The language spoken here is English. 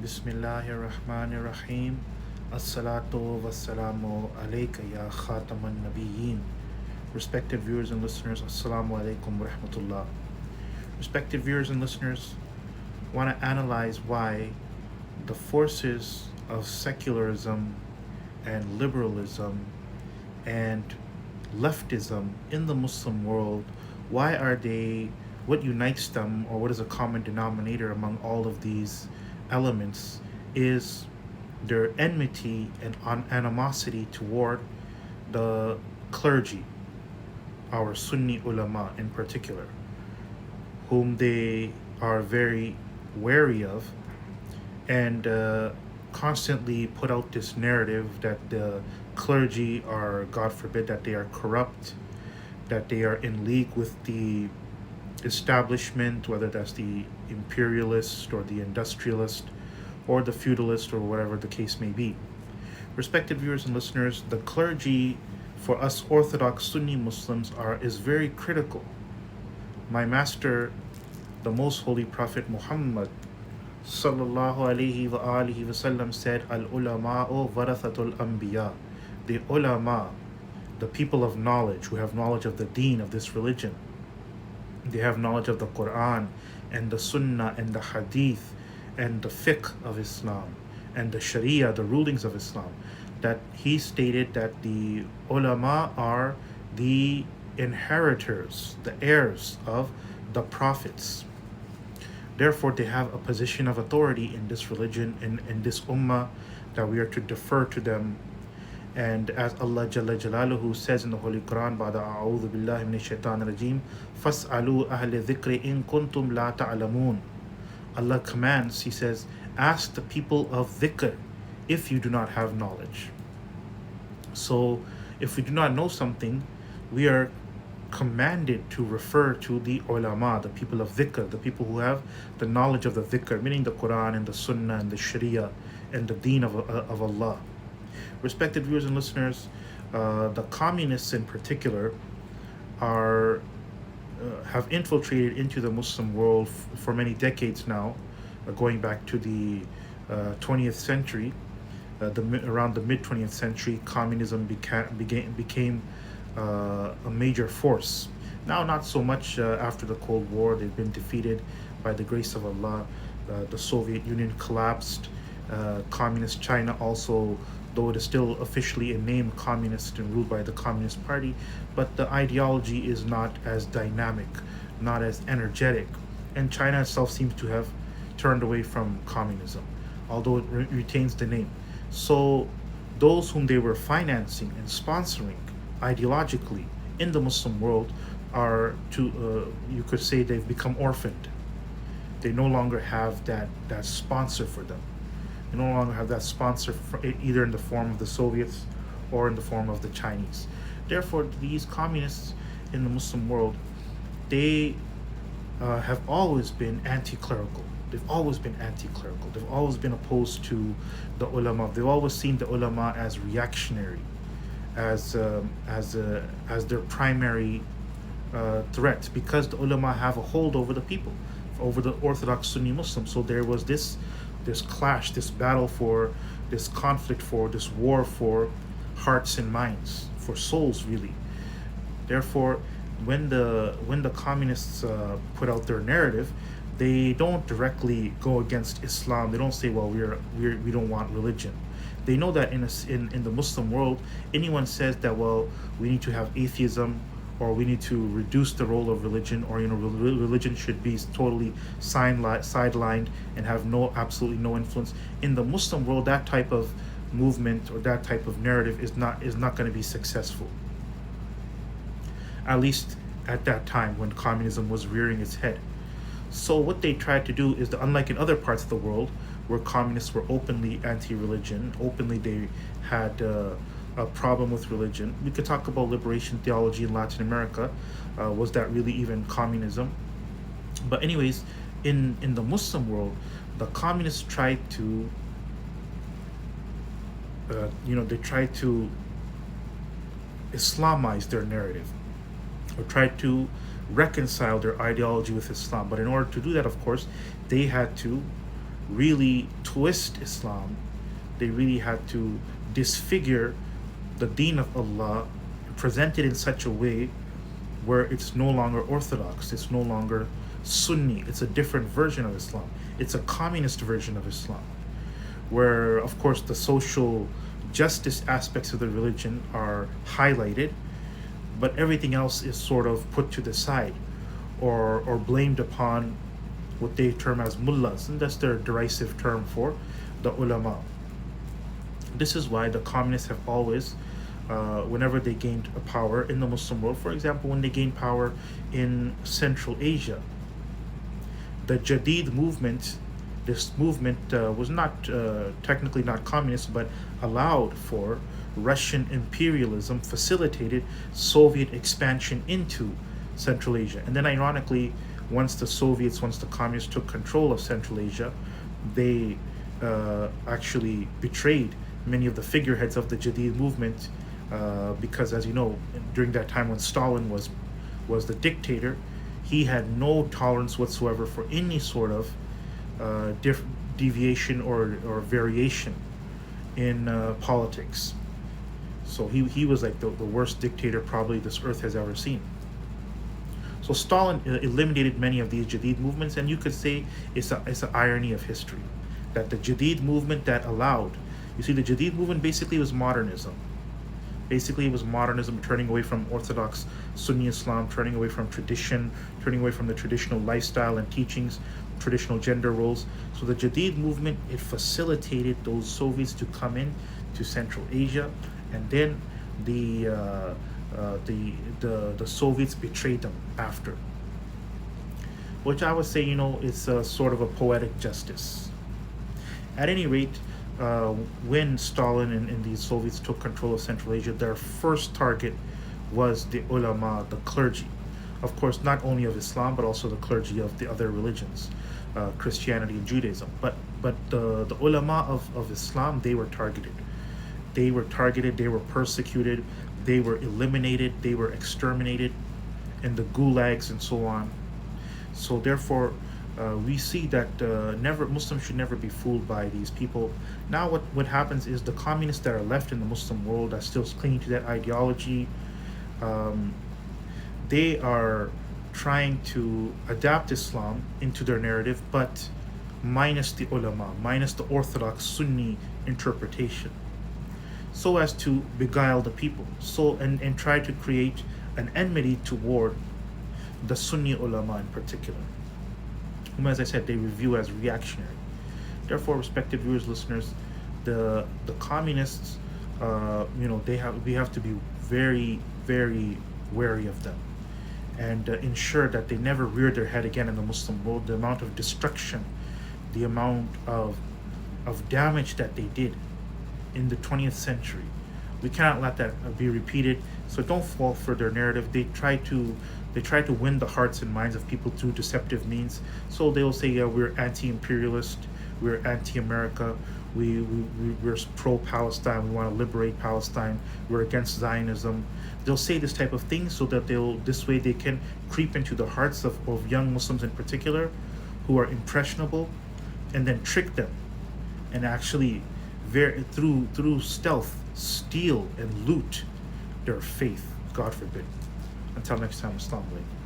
Bismillahirrahmanirrahim. As-salatu wassalamu alayka ya khataman nabiyyin. Respected viewers and listeners, Assalamu alaikum wa rahmatullah. Respected viewers and listeners, want to analyze why the forces of secularism and liberalism and leftism in the Muslim world, why are they, what unites them, or what is a common denominator among all of these elements is their enmity and animosity toward the clergy, our Sunni ulama in particular, whom they are very wary of and constantly put out this narrative that the clergy are, God forbid, that they are corrupt, that they are in league with the establishment, whether that's the imperialist or the industrialist or the feudalist or whatever the case may be. Respected viewers and listeners, the clergy for us Orthodox Sunni Muslims is very critical. My master, the most holy Prophet Muhammad sallallahu alaihi wa alihi wasallam said, Al ulama'u warathatul anbiya. The ulama, the people of knowledge who have knowledge of the deen of this religion, they have knowledge of the Quran and the Sunnah and the Hadith and the fiqh of Islam and the Sharia, the rulings of Islam. That he stated that the ulama are the inheritors, the heirs of the prophets. Therefore, they have a position of authority in this religion, in this ummah, that we are to defer to them. And as Allah Jalla Jalaluhu says in the Holy Quran, Ba'da a'udhu billahi minash shaitanir rajim, Fas'alu ahli dhikri in kuntum la ta'lamun. Allah commands, He says, ask the people of dhikr if you do not have knowledge. So, if we do not know something, we are commanded to refer to the ulama, the people of dhikr, the people who have the knowledge of the dhikr, meaning the Quran and the Sunnah and the Sharia and the deen of Allah. Respected viewers and listeners, the communists in particular have infiltrated into the Muslim world for many decades now, going back to the 20th century. Around the mid 20th century, communism became a major force. Now, not so much after the Cold War. They've been defeated by the grace of Allah. The Soviet Union collapsed. Communist China also, though it is still officially a name communist and ruled by the Communist Party, but the ideology is not as dynamic, not as energetic. And China itself seems to have turned away from communism, although it retains the name. So those whom they were financing and sponsoring ideologically in the Muslim world are, you could say, they've become orphaned. They no longer have that sponsor for them. They no longer have that sponsor either in the form of the Soviets or in the form of the Chinese. Therefore, these communists in the Muslim world, they have always been anti-clerical. They've always been anti-clerical. They've always been opposed to the ulama. They've always seen the ulama as reactionary, as their primary threat, because the ulama have a hold over the people, over the Orthodox Sunni Muslims. So there was this clash, this battle for this conflict, for this war for hearts and minds, for souls, really. Therefore, when the communists put out their narrative, they don't directly go against Islam. They don't say, well, we don't want religion. They know that in the Muslim world, anyone says that, well, we need to have atheism, or we need to reduce the role of religion, or religion should be totally sidelined and have absolutely no influence. In the Muslim world, that type of movement or that type of narrative is not going to be successful. At least at that time when communism was rearing its head. So what they tried to do is that, unlike in other parts of the world where communists were openly anti-religion, openly they had a problem with religion. We could talk about liberation theology in Latin America. Was that really even communism? But anyways, in the Muslim world, the communists tried to, they tried to Islamize their narrative, or tried to reconcile their ideology with Islam. But in order to do that, of course, they had to really twist Islam. They really had to disfigure the deen of Allah, present it in such a way where it's no longer orthodox, it's no longer Sunni, it's a different version of Islam. It's a communist version of Islam, where, of course, the social justice aspects of the religion are highlighted, but everything else is sort of put to the side, or blamed upon what they term as mullahs, and that's their derisive term for the ulama. This is why the communists have always, whenever they gained power in the Muslim world, for example, when they gained power in Central Asia, the Jadid movement, this movement was not technically not communist, but allowed for Russian imperialism, facilitated Soviet expansion into Central Asia. And then, ironically, once the communists took control of Central Asia, they actually betrayed many of the figureheads of the Jadid movement, because, as you know, during that time when Stalin was the dictator, he had no tolerance whatsoever for any sort of deviation or variation in politics. So he was like the worst dictator probably this earth has ever seen. So Stalin eliminated many of these Jadid movements, and you could say it's an irony of history that the Jadid movement that allowed, you see, the Jadid movement basically was modernism. Basically, it was modernism, turning away from orthodox Sunni Islam, turning away from tradition, turning away from the traditional lifestyle and teachings, traditional gender roles. So the Jadid movement, it facilitated those Soviets to come in to Central Asia, and then the Soviets betrayed them after, which I would say, is a sort of a poetic justice. At any rate, when Stalin and the Soviets took control of Central Asia, their first target was the ulama, the clergy. Of course, not only of Islam, but also the clergy of the other religions, Christianity and Judaism. But the ulama of Islam, they were targeted. They were targeted, they were persecuted, they were eliminated, they were exterminated in the gulags and so on. So therefore, we see that Muslims should never be fooled by these people. Now what happens is the communists that are left in the Muslim world are still clinging to that ideology. They are trying to adapt Islam into their narrative, but minus the ulama, minus the orthodox Sunni interpretation, so as to beguile the people, and try to create an enmity toward the Sunni ulama in particular, whom, as I said, they review as reactionary. Therefore, respected viewers, listeners, the communists, we have to be very, very wary of them, and ensure that they never rear their head again in the Muslim world. The amount of destruction, the amount of damage that they did in the 20th century, we cannot let that be repeated. So don't fall for their narrative. They try to win the hearts and minds of people through deceptive means. So they'll say, yeah, we're anti-imperialist, we're anti-America, we're pro-Palestine, we want to liberate Palestine, we're against Zionism. They'll say this type of thing so that this way they can creep into the hearts of young Muslims in particular, who are impressionable, and then trick them, and actually through stealth steal and loot their faith. God forbid. Until next time, Assalamu alaikum.